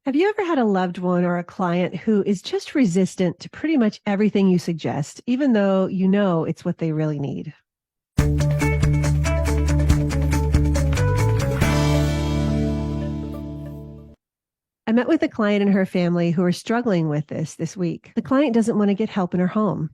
Have you ever had a loved one or a client who is just resistant to pretty much everything you suggest, even though you know it's what they really need? I met with a client and her family who are struggling with this week. The client doesn't want to get help in her home.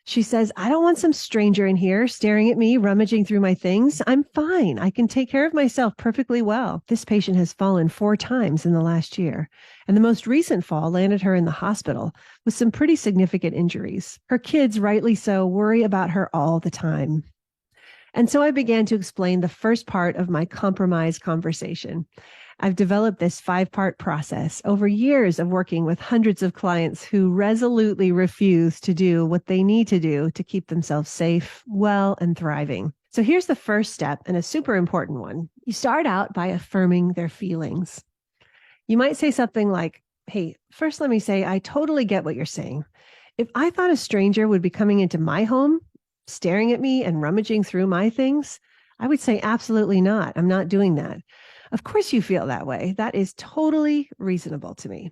She says, I don't want some stranger in here staring at me, rummaging through my things. I'm fine. I can take care of myself perfectly well. This patient has fallen 4 times in the last year, and the most recent fall landed her in the hospital with some pretty significant injuries. Her kids, rightly so, worry about her all the time. And so I began to explain the first part of my compromise conversation. I've developed this 5-part process over years of working with hundreds of clients who resolutely refuse to do what they need to do to keep themselves safe, well, and thriving. So here's the first step, and a super important one. You start out by affirming their feelings. You might say something like, hey, first let me say, I totally get what you're saying. If I thought a stranger would be coming into my home, staring at me and rummaging through my things, I would say, absolutely not. I'm not doing that. Of course you feel that way. That is totally reasonable to me.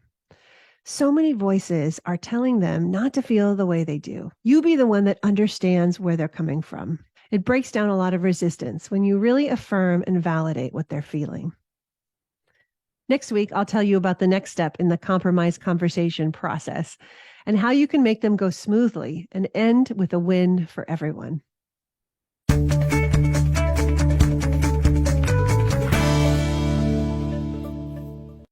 So many voices are telling them not to feel the way they do. You be the one that understands where they're coming from. It breaks down a lot of resistance when you really affirm and validate what they're feeling. Next week, I'll tell you about the next step in the compromise conversation process and how you can make them go smoothly and end with a win for everyone.